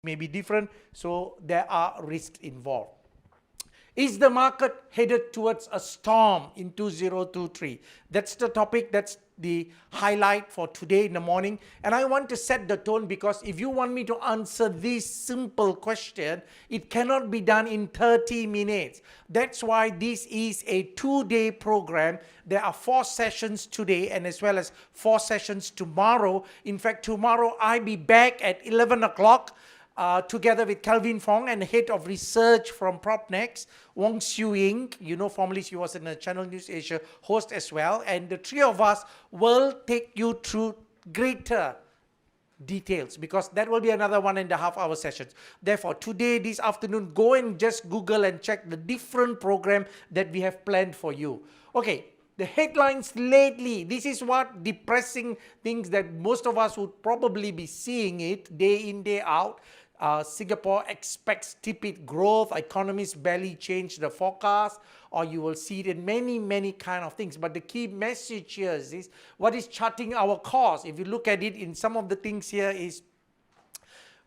may be different, so there are risks involved. Is the market headed towards a storm in 2023? That's the topic, that's the highlight for today in the morning. And I want to set the tone, because if you want me to answer this simple question, it cannot be done in 30 minutes. That's why this is a 2-day program. There are 4 sessions today and as well as 4 sessions tomorrow. In fact, tomorrow I'll be back at 11 o'clock. Together with Kelvin Fong and Head of Research from PropNext, Wong Siu Ying, formerly she was in the Channel News Asia host as well, and the 3 of us will take you through greater details, because that will be another 1.5 hour sessions. Therefore, today, this afternoon, go and just Google and check the different program that we have planned for you. Okay. The headlines lately, this is what depressing things that most of us would probably be seeing it day in, day out. Singapore expects tepid growth, economists barely change the forecast, or you will see it in many kind of things. But the key message here is what is charting our course. If you look at it in some of the things here is,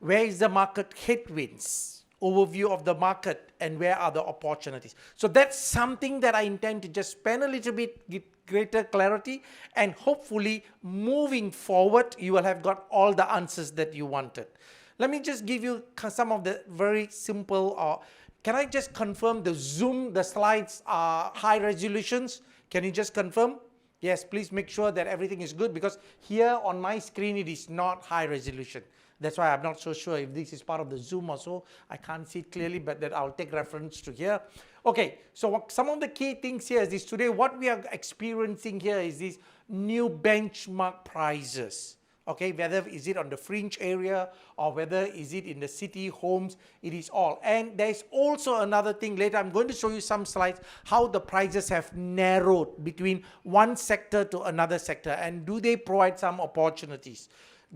where is the market headwinds? Overview of the market and where are the opportunities. So that's something that I intend to just spend a little bit, get greater clarity, and hopefully moving forward, you will have got all the answers that you wanted. Let me just give you some of the very simple, can I just confirm the Zoom, the slides are high resolutions? Can you just confirm? Yes, please make sure that everything is good, because here on my screen, it is not high resolution. That's why I'm not so sure if this is part of the Zoom or so. I can't see it clearly, but that I'll take reference to here. Okay, so some of the key things here is this. Today, what we are experiencing here is these new benchmark prices. Okay, whether is it on the fringe area or whether is it in the city homes, it is all. And there's also another thing later. I'm going to show you some slides how the prices have narrowed between one sector to another sector, and do they provide some opportunities.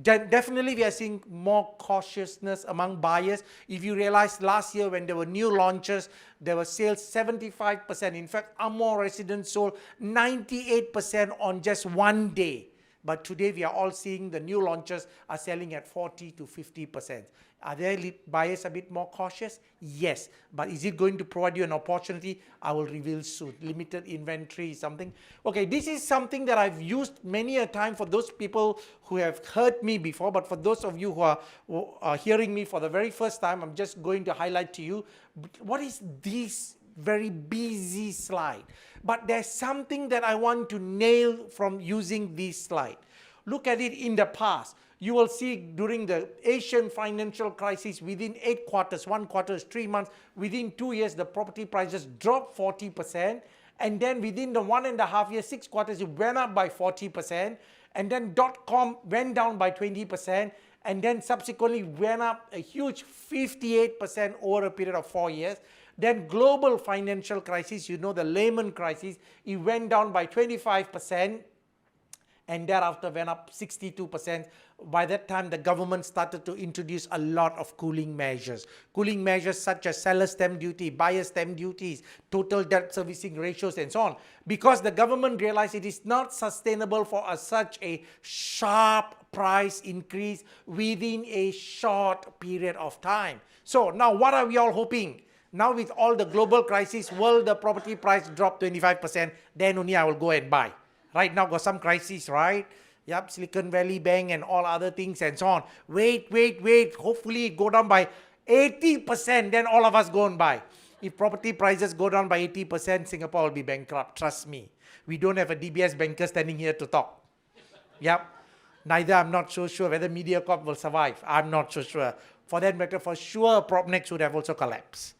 Definitely, we are seeing more cautiousness among buyers. If you realize last year when there were new launches, there were sales 75%. In fact, Amor Residence sold 98% on just one day. But today, we are all seeing the new launches are selling at 40 to 50%. Are there buyers a bit more cautious? Yes. But is it going to provide you an opportunity? I will reveal soon. Limited inventory is something. Okay, this is something that I've used many a time for those people who have heard me before. But for those of you who are hearing me for the very first time, I'm just going to highlight to you, what is this very busy slide? But there's something that I want to nail from using this slide. Look at it in the past. You will see during the Asian financial crisis, within 8 quarters, 1 quarter is 3 months, within 2 years, the property prices dropped 40%. And then within the 1.5 years, 6 quarters, it went up by 40%. And then .com went down by 20%. And then subsequently went up a huge 58% over a period of 4 years. Then global financial crisis, the Lehman crisis, it went down by 25%. And thereafter went up 62%. By that time, the government started to introduce a lot of cooling measures. Cooling measures such as seller stamp duty, buyer stamp duties, total debt servicing ratios, and so on. Because the government realized it is not sustainable for such a sharp price increase within a short period of time. So now what are we all hoping? Now with all the global crisis, will the property price drop 25%? Then only I will go and buy. Right now, got some crisis, right? Yep, Silicon Valley Bank and all other things and so on. Wait. Hopefully, it go down by 80%. Then all of us go and buy. If property prices go down by 80%, Singapore will be bankrupt. Trust me. We don't have a DBS banker standing here to talk. Yep. Neither, I'm not so sure whether MediaCorp will survive. I'm not so sure. For that matter, for sure, PropNext would have also collapsed.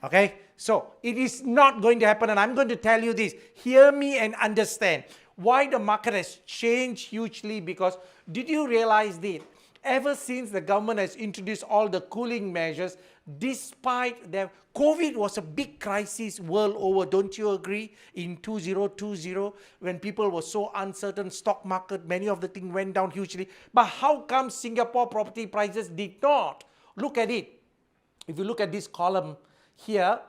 Okay? So, it is not going to happen, and I'm going to tell you this. Hear me and understand why the market has changed hugely, because did you realize that ever since the government has introduced all the cooling measures, despite that, COVID was a big crisis world over, don't you agree? In 2020, when people were so uncertain, stock market, many of the things went down hugely. But how come Singapore property prices did not? Look at it. If you look at this column here,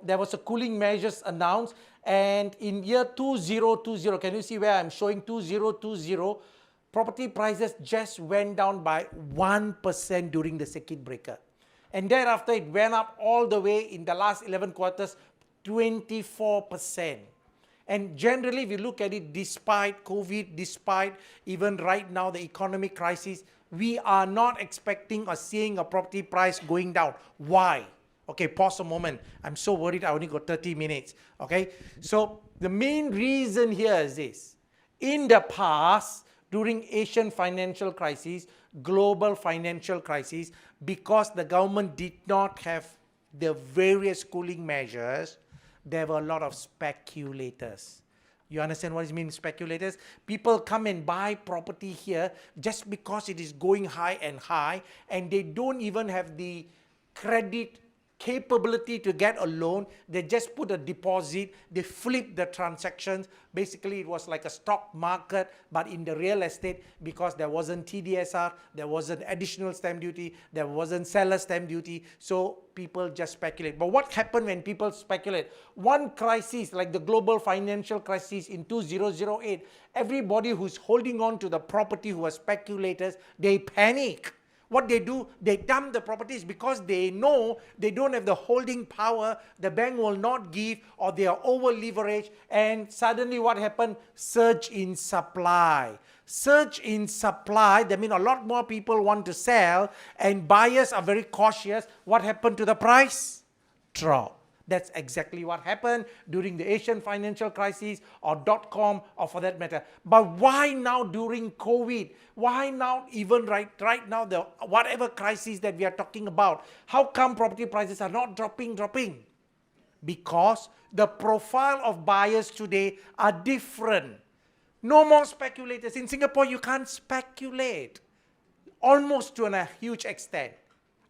there was a cooling measures announced, and in year 2020, can you see where I'm showing 2020, property prices just went down by 1% during the circuit breaker. And thereafter, it went up all the way in the last 11 quarters, 24%. And generally, if you look at it, despite COVID, despite even right now the economic crisis, we are not expecting or seeing a property price going down. Why? Okay, pause a moment. I'm so worried I only got 30 minutes. Okay, so the main reason here is this. In the past, during Asian financial crisis, global financial crisis, because the government did not have the various cooling measures, there were a lot of speculators. You understand what it means, speculators? People come and buy property here just because it is going high, and they don't even have the credit capability to get a loan. They just put a deposit, they flip the transactions. Basically, it was like a stock market, but in the real estate, because there wasn't TDSR, there wasn't additional stamp duty, there wasn't seller stamp duty, so people just speculate. But what happened when people speculate? One crisis, like the global financial crisis in 2008, everybody who's holding on to the property who are speculators, they panic. What they do, they dump the properties because they know they don't have the holding power, the bank will not give, or they are over leveraged, and suddenly what happened? Surge in supply. Surge in supply, that means a lot more people want to sell, and buyers are very cautious. What happened to the price? Drop. That's exactly what happened during the Asian financial crisis or .com or for that matter. But why now during COVID? Why now even right now, the whatever crisis that we are talking about? How come property prices are not dropping? Because the profile of buyers today are different. No more speculators. In Singapore, you can't speculate. Almost to a huge extent.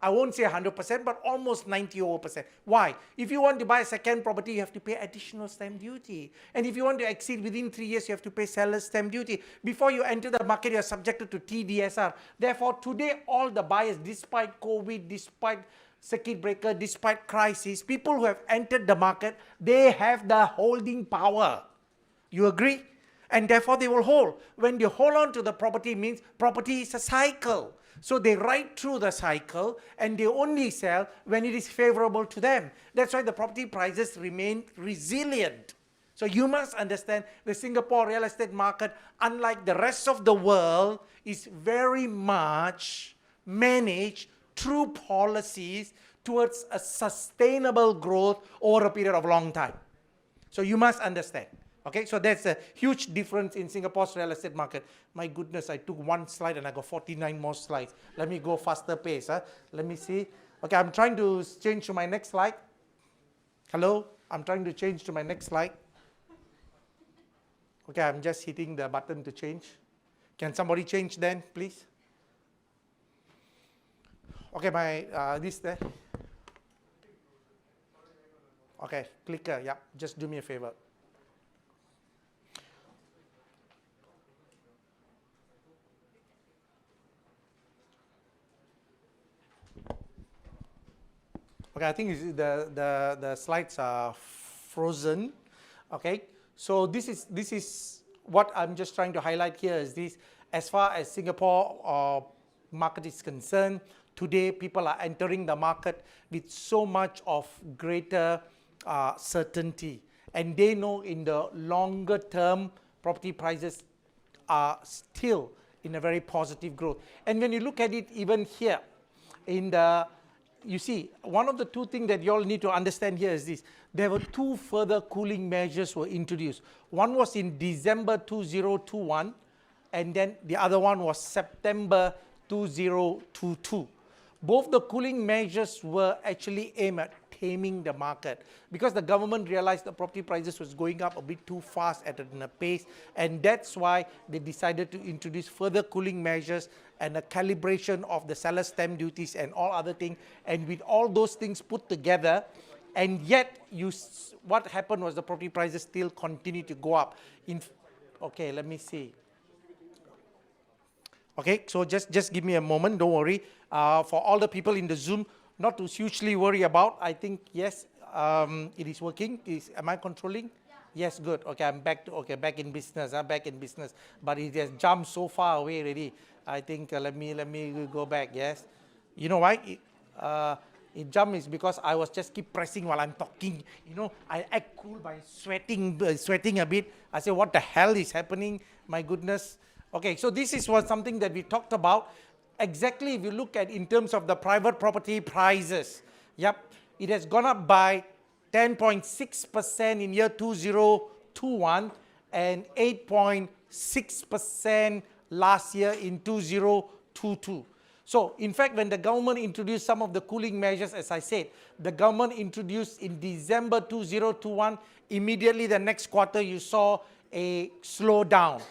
I won't say 100%, but almost 90%. Why? If you want to buy a second property, you have to pay additional stamp duty. And if you want to exceed within 3 years, you have to pay seller's stamp duty. Before you enter the market, you are subjected to TDSR. Therefore, today, all the buyers, despite COVID, despite circuit breaker, despite crisis, people who have entered the market, they have the holding power. You agree? And therefore, they will hold. When they hold on to the property, means property is a cycle. So they ride through the cycle and they only sell when it is favorable to them. That's why the property prices remain resilient. So you must understand the Singapore real estate market, unlike the rest of the world, is very much managed through policies towards a sustainable growth over a period of long time. So you must understand. Okay, so that's a huge difference in Singapore's real estate market. My goodness, I took one slide and I got 49 more slides. Let me go faster pace. Let me see. Okay, I'm trying to change to my next slide. Hello? I'm trying to change to my next slide. Okay, I'm just hitting the button to change. Can somebody change then, please? Okay, my this there. Okay, clicker, yeah, just do me a favor. Okay, I think the slides are frozen. Okay, so this is what I'm just trying to highlight here is this. As far as Singapore market is concerned, today people are entering the market with so much of greater certainty, and they know in the longer term property prices are still in a very positive growth. And when you look at it even here in the, you see, one of the two things that you all need to understand here is this. There were two further cooling measures were introduced. One was in December 2021, and then the other one was September 2022. Both the cooling measures were actually aimed at taming the market because the government realized the property prices was going up a bit too fast at a pace, and that's why they decided to introduce further cooling measures and a calibration of the seller stamp duties and all other things. And with all those things put together, and yet what happened was the property prices still continue to go up. Okay, let me see. Okay, so just give me a moment, don't worry. For all the people in the Zoom, not to hugely worry about, I think, yes, it is working. Am I controlling? Yeah. Yes, good. Okay, I'm back in business. I'm back in business. But it has jumped so far away already. I think, let me go back, yes. You know why? It jumped is because I was just keep pressing while I'm talking. You know, I act cool by sweating a bit. I say, what the hell is happening? My goodness. Okay, so this was something that we talked about. Exactly, if you look at in terms of the private property prices, yep, it has gone up by 10.6% in year 2021 and 8.6% last year in 2022. So, in fact, when the government introduced some of the cooling measures, as I said, the government introduced in December 2021, immediately the next quarter you saw a slowdown.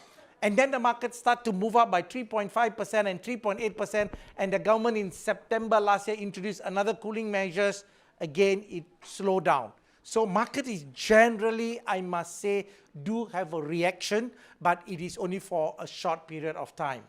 And then the market started to move up by 3.5% and 3.8%, and the government in September last year introduced another cooling measures. Again, it slowed down. So market is generally, I must say, do have a reaction, but it is only for a short period of time.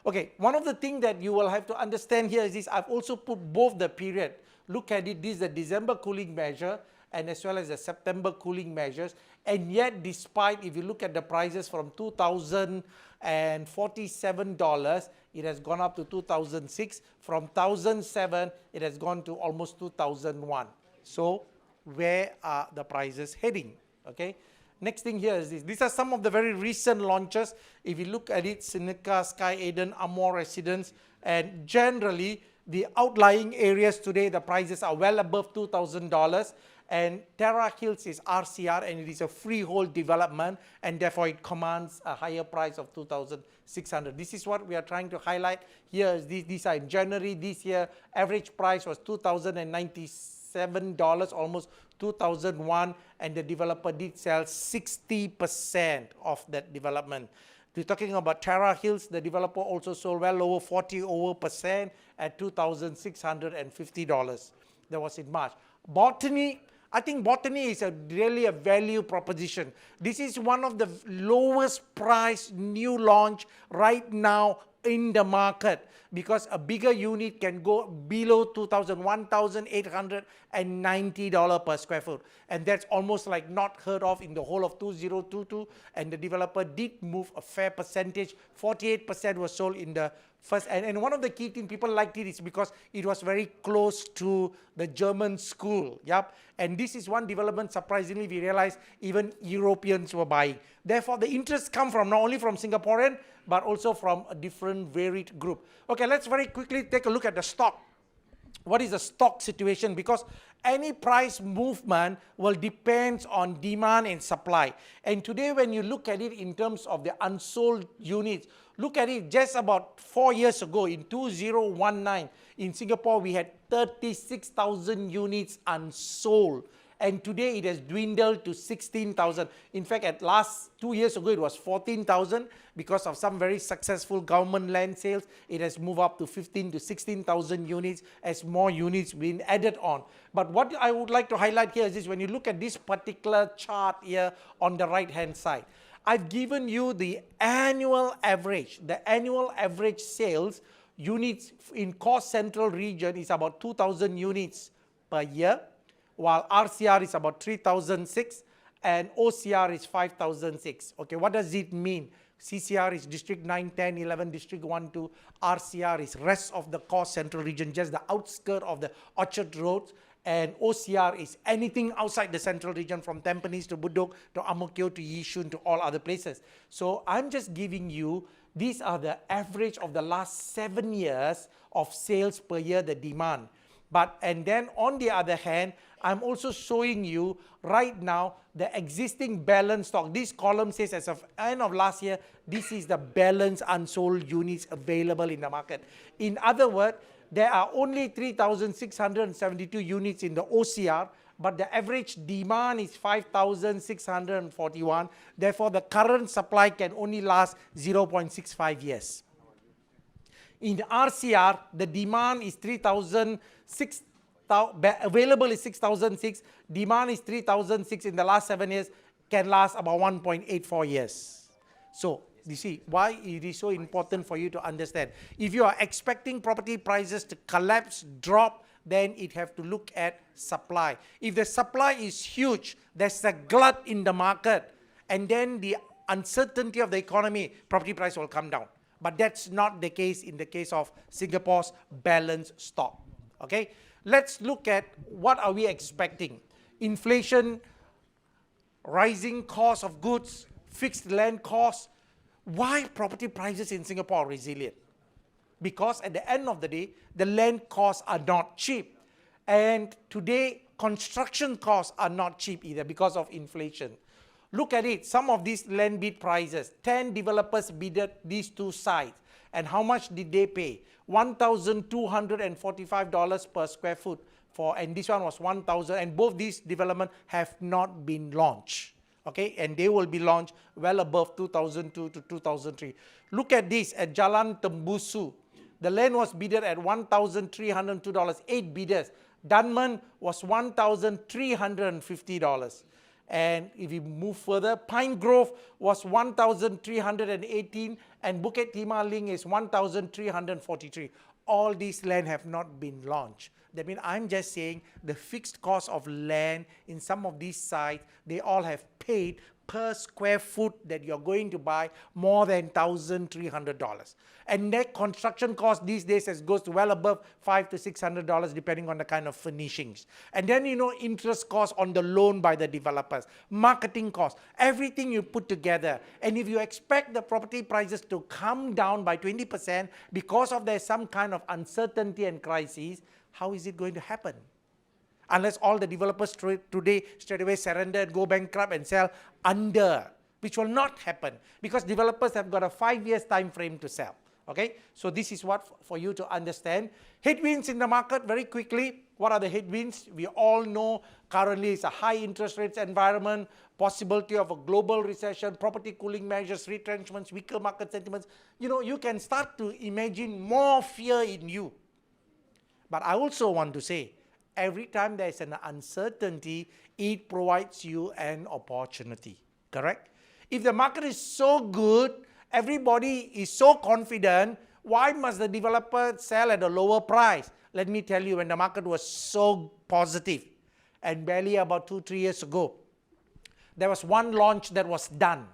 Okay, one of the things that you will have to understand here is this. I've also put both the period. Look at it, this is the December cooling measure and as well as the September cooling measures. And yet, despite, if you look at the prices from $2,047, it has gone up to 2006. From 1007, it has gone to almost 2001. So, where are the prices heading? Okay. Next thing here is this. These are some of the very recent launches. If you look at it, Seneca, Sky Eden, Amor Residence, and generally the outlying areas today, the prices are well above $2,000. And Terra Hills is RCR and it is a freehold development and therefore it commands a higher price of $2,600. This is what we are trying to highlight here. Is these are in January this year. Average price was $2,097, almost 2001, and the developer did sell 60% of that development. We're talking about Terra Hills. The developer also sold well over 40% at $2,650. That was in March. Botany, I think Botany is really a value proposition. This is one of the lowest price new launch right now in the market because a bigger unit can go below $1,890 per square foot. And that's almost like not heard of in the whole of 2022. And the developer did move a fair percentage. 48% was sold in the first. And one of the key things people liked it is because it was very close to the German school. Yep. And this is one development, surprisingly, we realized even Europeans were buying. Therefore, the interest come from not only from Singaporean, but also from a different varied group. Okay, let's very quickly take a look at the stock. What is the stock situation? Because any price movement will depend on demand and supply. And today when you look at it in terms of the unsold units, look at it just about 4 years ago in 2019, in Singapore we had 36,000 units unsold. And today it has dwindled to 16,000. In fact, at last 2 years ago, it was 14,000. Because of some very successful government land sales, it has moved up to 15 to 16,000 units as more units being added on. But what I would like to highlight here is this. When you look at this particular chart here on the right-hand side, I've given you the annual average. The annual average sales units in core central region is about 2,000 units per year, while RCR is about 3,006 and OCR is 5,006. Okay, what does it mean? CCR is District 9, 10, 11, District 1, 2. RCR is rest of the core central region, just the outskirt of the Orchard Road. And OCR is anything outside the central region from Tampines to Bedok to Ang Mo Kio to Yishun to all other places. So I'm just giving you, these are the average of the last 7 years of sales per year, the demand. And then on the other hand, I'm also showing you right now the existing balance stock. This column says as of end of last year, this is the balance unsold units available in the market. In other words, there are only 3,672 units in the OCR, but the average demand is 5,641. Therefore, the current supply can only last 0.65 years. In the RCR, the demand is 3,006. Available is 6,006. Demand is 3,006 in the last 7 years, can last about 1.84 years. So, you see why it is so important for you to understand. If you are expecting property prices to collapse, drop, then it have to look at supply. If the supply is huge, there's a glut in the market, and then the uncertainty of the economy, property price will come down. But that's not the case in the case of Singapore's balanced stock. Okay. let's look at what are we expecting. Inflation, rising cost of goods, fixed land costs. Why property prices in Singapore are resilient? Because at the end of the day, the land costs are not cheap. And today, construction costs are not cheap either because of inflation. Look at it, some of these land bid prices, 10 developers bidded these two sites. And how much did they pay? $1,245 per square foot and this one was 1,000, and both these developments have not been launched. Okay, and they will be launched well above 2002 to 2003. Look at this at Jalan Tembusu. The land was bidded at $1,302, 8 bidders. Dunman was $1,350. And if you move further, Pine Grove was 1,318 and Bukit Timah Ling is 1,343. All these land have not been launched. That means I'm just saying the fixed cost of land in some of these sites, they all have paid per square foot that you're going to buy more than $1,300. And net construction cost these days goes to well above $500 to $600 depending on the kind of furnishings. And then interest costs on the loan by the developers, marketing costs, everything you put together. And if you expect the property prices to come down by 20% because of there's some kind of uncertainty and crisis, how is it going to happen? Unless all the developers today straight away surrender and go bankrupt and sell under, which will not happen because developers have got a 5 years time frame to sell. Okay, so this is what for you to understand. Headwinds in the market very quickly. What are the headwinds? We all know currently it's a high interest rates environment, possibility of a global recession, property cooling measures, retrenchments, weaker market sentiments. You can start to imagine more fear in you. But I also want to say, every time there is an uncertainty, it provides you an opportunity, correct? If the market is so good, everybody is so confident, why must the developer sell at a lower price? Let me tell you, when the market was so positive, and barely about 2-3 years ago, there was one launch that was done,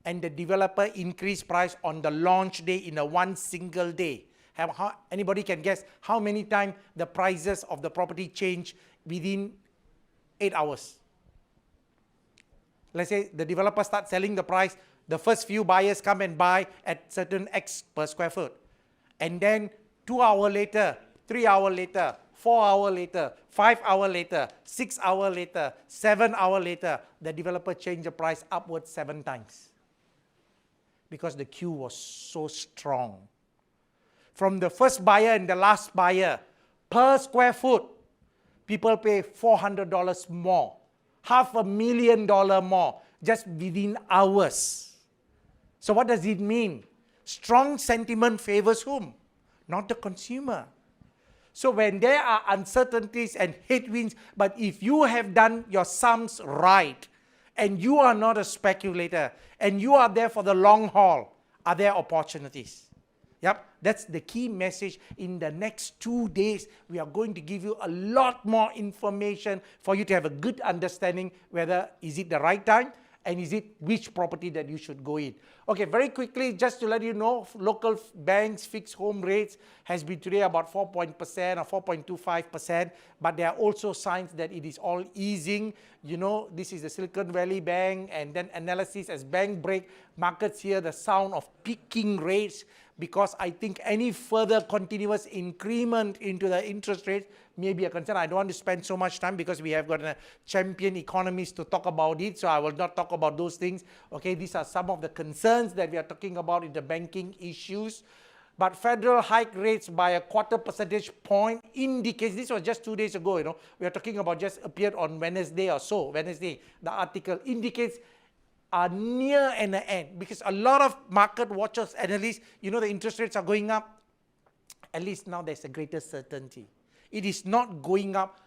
and the developer increased price on the launch day in a one single day. Anybody can guess how many times the prices of the property change within 8 hours? Let's say the developer starts selling the price, the first few buyers come and buy at certain X per square foot. And then 2 hours later, 3 hours later, 4 hours later, 5 hours later, 6 hours later, 7 hours later, the developer changed the price upwards 7 times. Because the queue was so strong. From the first buyer and the last buyer, per square foot, people pay $400 more, $500,000 more, just within hours. So what does it mean? Strong sentiment favors whom? Not the consumer. So when there are uncertainties and headwinds, but if you have done your sums right, and you are not a speculator, and you are there for the long haul, are there opportunities? Yep, that's the key message. In the next 2 days, we are going to give you a lot more information for you to have a good understanding whether is it the right time and is it which property that you should go in. Okay, very quickly, just to let you know, local banks' fixed home rates has been today about 4% or 4.25%, but there are also signs that it is all easing. This is the Silicon Valley Bank, and then analysis as bank break, markets hear the sound of peaking rates, because I think any further continuous increment into the interest rates may be a concern. I don't want to spend so much time because we have got a champion economist to talk about it, so I will not talk about those things. Okay, these are some of the concerns that we are talking about in the banking issues. But federal hike rates by a 0.25 percentage point indicates, this was just 2 days ago, we are talking about, just appeared on Wednesday or so, the article indicates are near an end, because a lot of market watchers, analysts, the interest rates are going up. At least now there's a greater certainty. It is not going up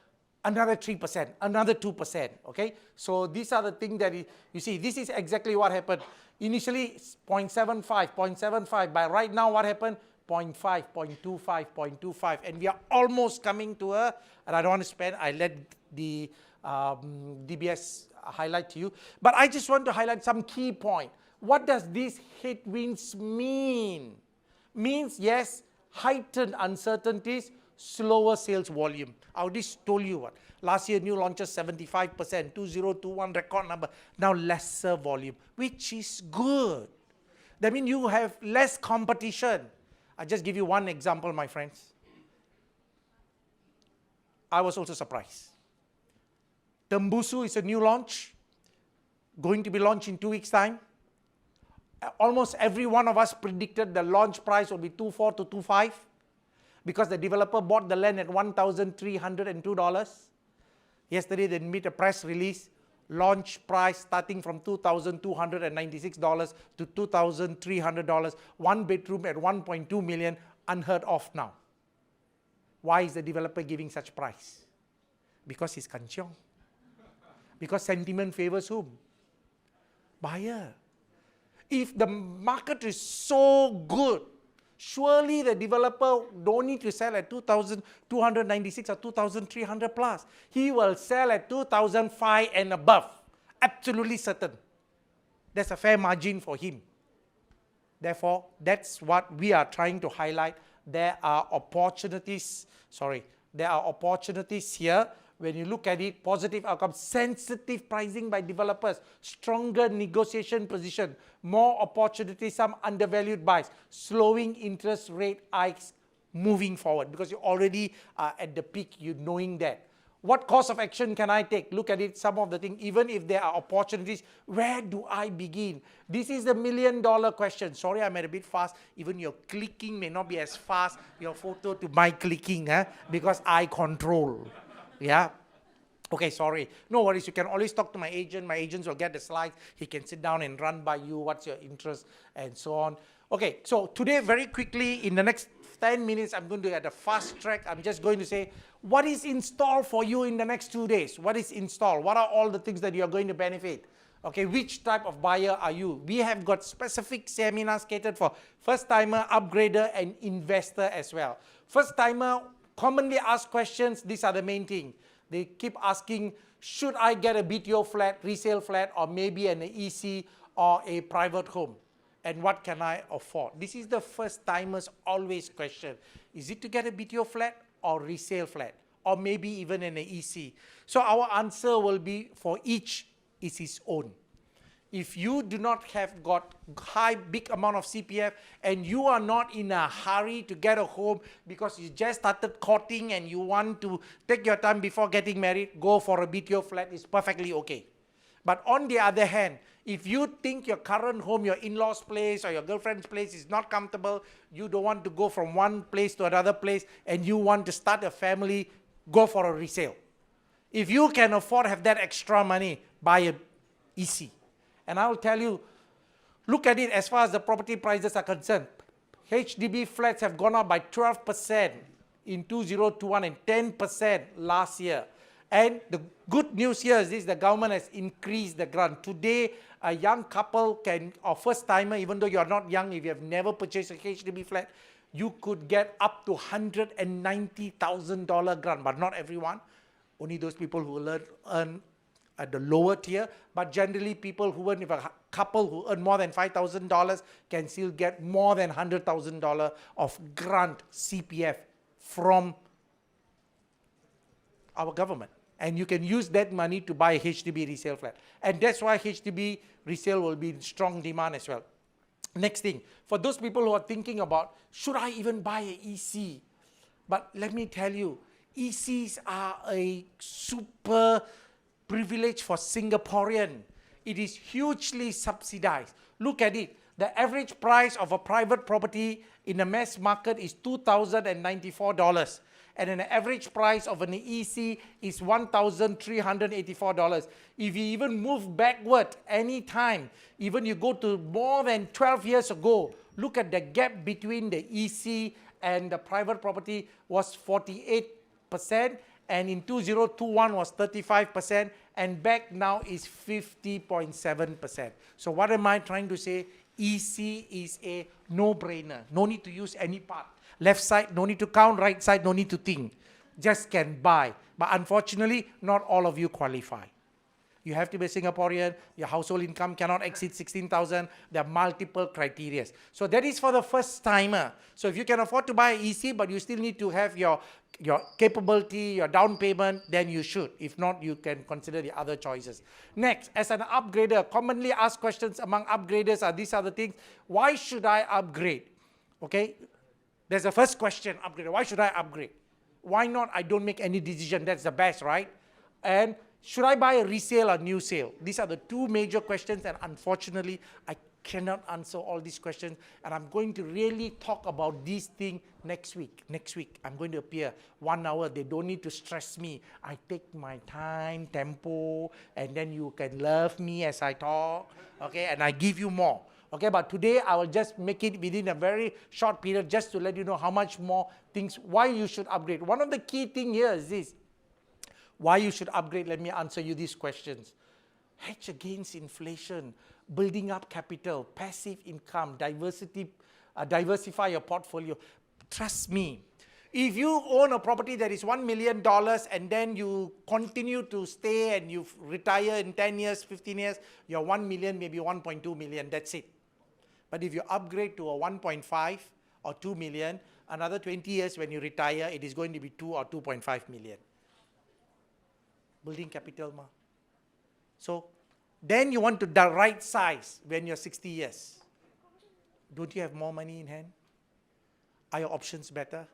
another 3%, another 2%, okay? So these are the things that you see, this is exactly what happened. Initially 0.75, by right now what happened? 0.5, 0.25, 0.25, and we are almost coming to and I don't want to spend, I let the DBS highlight to you, but I just want to highlight some key point. What does these headwinds mean? Means, yes, heightened uncertainties, slower sales volume. I already told you what. Last year, new launches 75%, 2021 record number. Now lesser volume, which is good. That means you have less competition. I'll just give you one example, my friends. I was also surprised. Tembusu is a new launch, going to be launched in 2 weeks' time. Almost every one of us predicted the launch price will be 24 to 25 because the developer bought the land at $1,302. Yesterday they made a press release, launch price starting from $2,296 to $2,300, one bedroom at 1.2 million, unheard of now. Why is the developer giving such price? Because he's kanchiong. Because sentiment favors whom? Buyer. If the market is so good, surely the developer don't need to sell at 2,296 or 2,300 plus. He will sell at 2,005 and above. Absolutely certain. There's a fair margin for him. Therefore, that's what we are trying to highlight. There are opportunities here. When you look at it, positive outcome, sensitive pricing by developers, stronger negotiation position, more opportunities, some undervalued buys, slowing interest rate hikes moving forward, because you already are at the peak, you knowing that. What course of action can I take? Look at it, some of the things, even if there are opportunities, where do I begin? This is the million-dollar question. Sorry, I'm a bit fast. Even your clicking may not be as fast, your photo to my clicking, because I control. Yeah. Okay, sorry. No worries. You can always talk to my agent. My agents will get the slides. He can sit down and run by you. What's your interest and so on. Okay, so today, very quickly, in the next 10 minutes, I'm going to at a fast track. I'm just going to say, what is in store for you in the next 2 days? What is in store? What are all the things that you're going to benefit? Okay, which type of buyer are you? We have got specific seminars catered for first-timer, upgrader, and investor as well. First-timer, commonly asked questions, these are the main thing. They keep asking, should I get a BTO flat, resale flat, or maybe an EC or a private home? And what can I afford? This is the first-timers always question. Is it to get a BTO flat or resale flat? Or maybe even an EC? So our answer will be, for each is his own. If you do not have got big amount of CPF and you are not in a hurry to get a home because you just started courting and you want to take your time before getting married, go for a BTO flat, is perfectly okay. But on the other hand, if you think your current home, your in-laws' place or your girlfriend's place is not comfortable, you don't want to go from one place to another place and you want to start a family, go for a resale. If you can afford, have that extra money, buy a EC. And I'll tell you, look at it as far as the property prices are concerned. HDB flats have gone up by 12% in 2021 and 10% last year. And the good news here is this, the government has increased the grant. Today, a young couple can, or first-timer, even though you are not young, if you have never purchased a HDB flat, you could get up to $190,000 grant, but not everyone. Only those people who earn at the lower tier, but generally people who earn, if a couple who earn more than $5,000 can still get more than $100,000 of grant CPF from our government. And you can use that money to buy a HDB resale flat. And that's why HDB resale will be in strong demand as well. Next thing, for those people who are thinking about, should I even buy an EC? But let me tell you, ECs are a super privilege for Singaporean. It is hugely subsidized. Look at it. The average price of a private property in the mass market is $2,094. And an average price of an EC is $1,384. If you even move backward any time, even you go to more than 12 years ago, look at the gap between the EC and the private property was 48%, and in 2021 was 35%, and back now is 50.7%. So what am I trying to say? EC is a no-brainer. No need to use any part. Left side, no need to count. Right side, no need to think. Just can buy. But unfortunately, not all of you qualify. You have to be a Singaporean. Your household income cannot exceed 16,000. There are multiple criteria. So that is for the first timer. So if you can afford to buy EC, but you still need to have your capability, your down payment, then you should. If not, you can consider the other choices. Next, as an upgrader, commonly asked questions among upgraders are these are the things. Why should I upgrade? Okay, there's the first question, upgrader. Why should I upgrade? Why not? I don't make any decision. That's the best, right? And should I buy a resale or new sale? These are the two major questions, and unfortunately, I cannot answer all these questions, and I'm going to really talk about these things next week. Next week, I'm going to appear 1 hour. They don't need to stress me. I take my time, tempo, and then you can love me as I talk, okay, and I give you more. Okay, but today I will just make it within a very short period just to let you know how much more things, why you should upgrade. One of the key things here is this. Why you should upgrade, let me answer you these questions. Hedge against inflation, building up capital, passive income, diversify your portfolio. Trust me, if you own a property that is $1 million and then you continue to stay and you retire in 10 years, 15 years, you're 1 million, maybe 1.2 million, that's it. But if you upgrade to a 1.5 or 2 million, another 20 years when you retire, it is going to be 2 or 2.5 million. Building capital, ma. So then you want to the right size when you're 60 years. Don't you have more money in hand? Are your options better?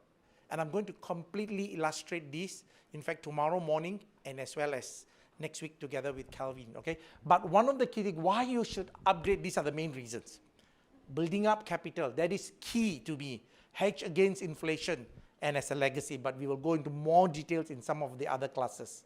And I'm going to completely illustrate this, in fact, tomorrow morning and as well as next week together with Calvin, okay? But one of the key things, why you should upgrade, these are the main reasons. Building up capital, that is key to me. Hedge against inflation and as a legacy, but we will go into more details in some of the other classes.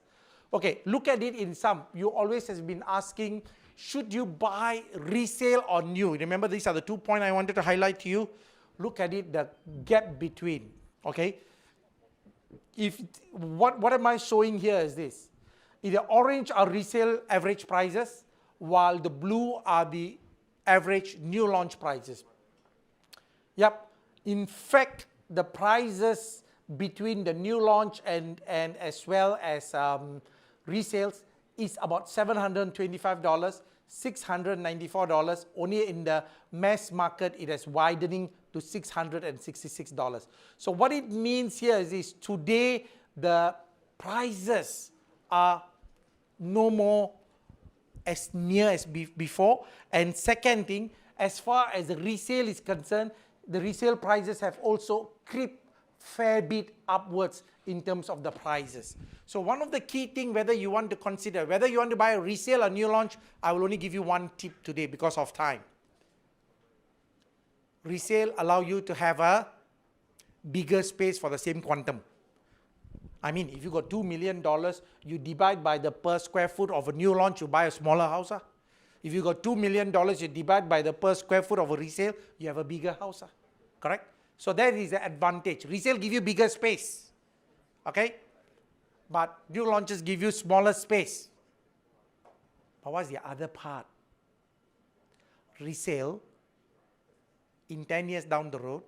Okay, look at it in some. You always have been asking, should you buy resale or new? Remember, these are the 2 points I wanted to highlight to you. Look at it, the gap between, okay? What am I showing here is this. The orange are resale average prices, while the blue are the average new launch prices. Yep. In fact, the prices between the new launch and as well as resales is about $725, $694. Only in the mass market, it is widening to $666. So what it means here is today the prices are no more as near as before. And second thing, as far as the resale is concerned, the resale prices have also crept fair bit upwards in terms of the prices. So one of the key things, whether you want to consider, whether you want to buy a resale or new launch, I will only give you one tip today because of time. Resale allow you to have a bigger space for the same quantum. I mean, if you got $2 million, you divide by the per square foot of a new launch, you buy a smaller house. If you got $2 million, you divide by the per square foot of a resale, you have a bigger house. Correct? So that is the advantage. Resale give you bigger space. Okay? But new launches give you smaller space. But what's the other part? Resale, in 10 years down the road,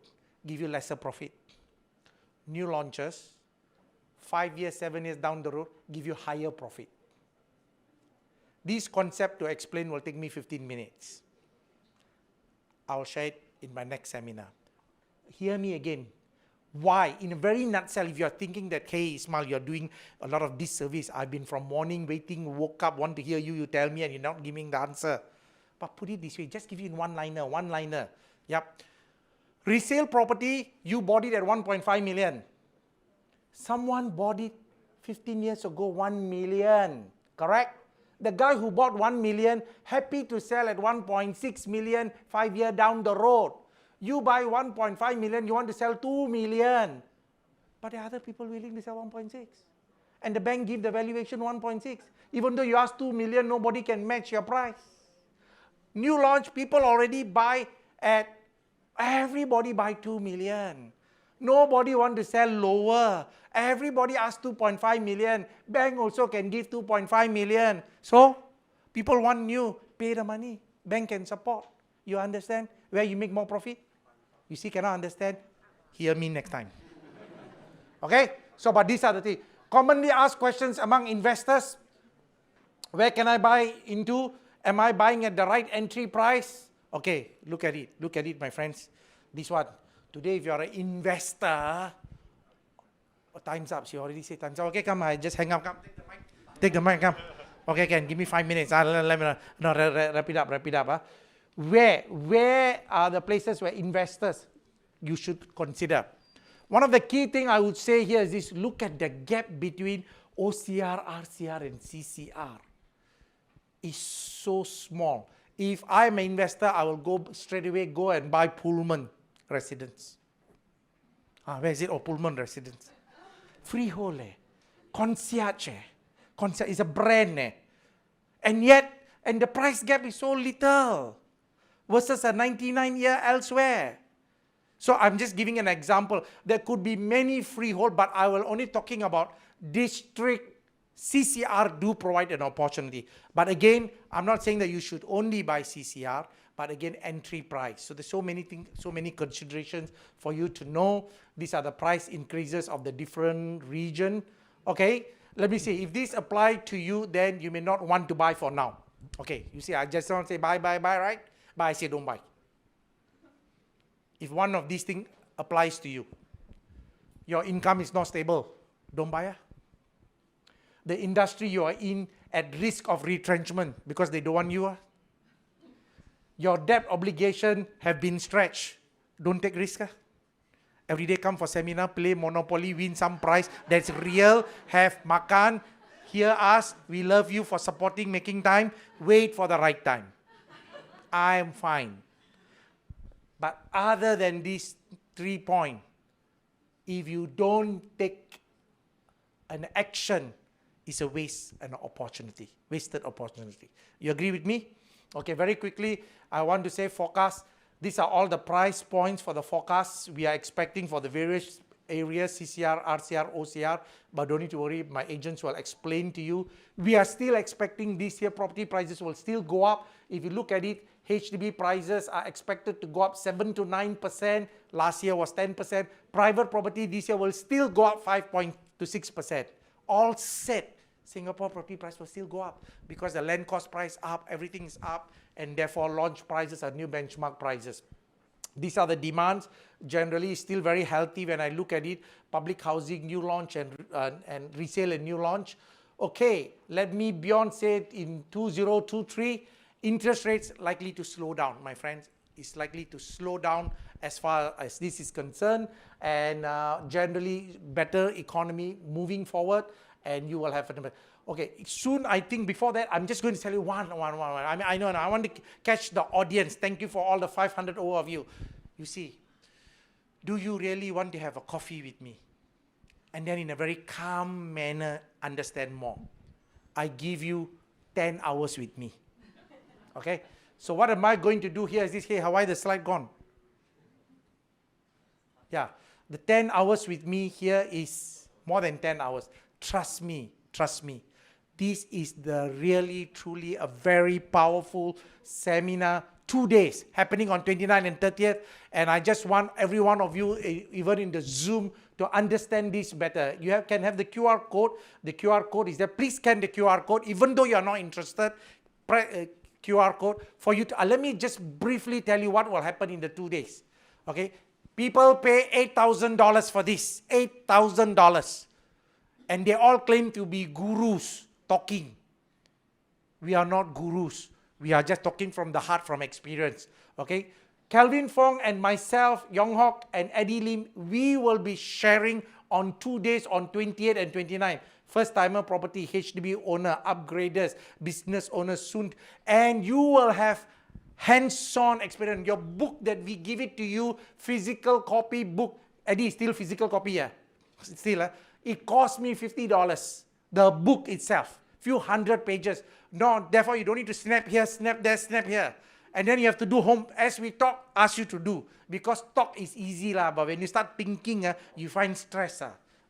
give you lesser profit. New launches, 5 years, 7 years down the road, give you higher profit. This concept to explain will take me 15 minutes. I'll share it in my next seminar. Hear me again. Why? In a very nutshell, if you're thinking that, hey, Ismail, you're doing a lot of disservice. I've been from morning waiting, woke up, want to hear you, you tell me, and you're not giving the answer. But put it this way, just give you in one-liner. Yep. Resale property, you bought it at 1.5 million. Someone bought it 15 years ago, 1 million. Correct? The guy who bought 1 million, happy to sell at 1.6 million 5 years down the road. You buy 1.5 million, you want to sell 2 million. But there are other people willing to sell 1.6. And the bank give the valuation 1.6. Even though you ask 2 million, nobody can match your price. New launch, people already buy at, everybody buy 2 million. Nobody want to sell lower. Everybody asks 2.5 million. Bank also can give 2.5 million. So, people want new, pay the money. Bank can support. You understand where you make more profit? You see, cannot understand? Hear me next time. Okay? So, but these are the things. Commonly asked questions among investors. Where can I buy into? Am I buying at the right entry price? Okay, look at it. Look at it, my friends. This one. Today, if you're an investor, time's up. She already said time's up. Okay, come. I just hang up. Come, take the mic. Take the mic. Come. Okay, can give me 5 minutes. Let me wrap it up. Wrap it up. Where are the places where investors you should consider? One of the key things I would say here is this: look at the gap between OCR, RCR, and CCR. It's so small. If I'm an investor, I will go straight away and buy Pullman residence. Where is it? Oh, Pullman residence. Freehold, concierge. Concierge is a brand, and the price gap is so little versus a 99-year elsewhere. So I'm just giving an example. There could be many freehold, but I will only talking about district. CCR do provide an opportunity. But again, I'm not saying that you should only buy CCR, but again, entry price. So there's so many things, so many considerations for you to know. These are the price increases of the different region. Okay, let me see. If this apply to you, then you may not want to buy for now. Okay, you see, I just don't say buy, right? But I say don't buy. If one of these things applies to you, your income is not stable, don't buy. The industry you are in at risk of retrenchment because they don't want you. Your debt obligation have been stretched. Don't take risk. Every day come for seminar, play Monopoly, win some prize that's real, have makan, hear us, we love you for supporting, making time, wait for the right time. I am fine. But other than these 3 points, if you don't take an action, it's a wasted opportunity. You agree with me? Okay, very quickly, I want to say forecast. These are all the price points for the forecasts we are expecting for the various areas, CCR, RCR, OCR, but don't need to worry, my agents will explain to you. We are still expecting this year property prices will still go up. If you look at it, HDB prices are expected to go up 7 to 9%. Last year was 10%. Private property this year will still go up 5 to 6%. All set. Singapore property price will still go up because the land cost price up, everything is up, and therefore launch prices are new benchmark prices. These are the demands. Generally, still very healthy when I look at it. Public housing, new launch, and resale and new launch. Okay, let me beyond say it in 2023, interest rates likely to slow down, my friends. It's likely to slow down as far as this is concerned, and generally better economy moving forward. And you will have a... Okay, soon, I think before that, I'm just going to tell you one. I mean, I know, I want to catch the audience. Thank you for all the 500 of you. You see, do you really want to have a coffee with me? And then in a very calm manner, understand more. I give you 10 hours with me. Okay? So what am I going to do here is this. Hey, why is the slide gone? Yeah, the 10 hours with me here is more than 10 hours. Trust me. This is the really, truly a very powerful seminar, 2 days, happening on 29th and 30th. And I just want every one of you, even in the Zoom, to understand this better. You can have the QR code. The QR code is there. Please scan the QR code, even though you are not interested. QR code for you to, let me just briefly tell you what will happen in the 2 days. Okay, people pay $8,000 for this, $8,000. And they all claim to be gurus talking. We are not gurus. We are just talking from the heart, from experience. Okay? Calvin Fong and myself, Yong Hock and Eddie Lim, we will be sharing on 2 days on 28th and 29th. First-timer property, HDB owner, upgraders, business owners soon. And you will have hands-on experience. Your book that we give it to you, physical copy book. Eddie, still physical copy, yeah? Still, it cost me $50. The book itself, few hundred pages. No, therefore you don't need to snap here, snap there, snap here. And then you have to do home, as we talk, ask you to do. Because talk is easy, but when you start thinking, you find stress.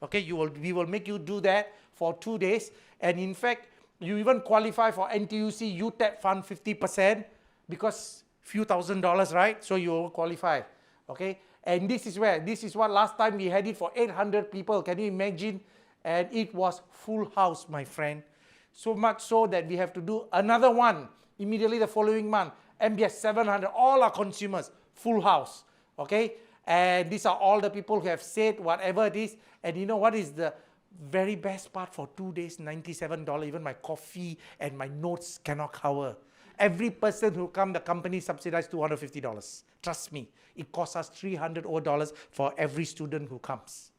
Okay, we will make you do that for 2 days. And in fact, you even qualify for NTUC UTAP fund 50% because few $1,000s, right? So you will qualify. Okay. And this is what last time we had it for 800 people. Can you imagine? And it was full house, my friend. So much so that we have to do another one immediately the following month. MBS 700, all our consumers, full house. Okay? And these are all the people who have said whatever it is. And you know what is the very best part? For 2 days, $97. Even my coffee and my notes cannot cover. Every person who come, the company subsidized $250. Trust me, it costs us $300 for every student who comes.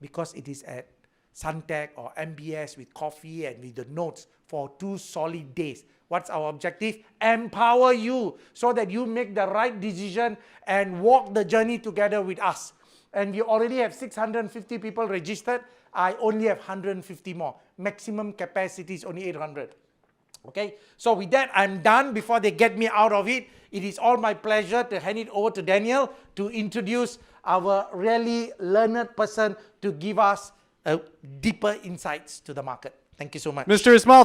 Because it is at Suntec or MBS with coffee and with the notes for 2 solid days. What's our objective? Empower you so that you make the right decision and walk the journey together with us. And we already have 650 people registered. I only have 150 more. Maximum capacity is only 800. Okay, so with that, I'm done before they get me out of it. It is all my pleasure to hand it over to Daniel to introduce our really learned person to give us deeper insights to the market. Thank you so much. Mr. Ismail.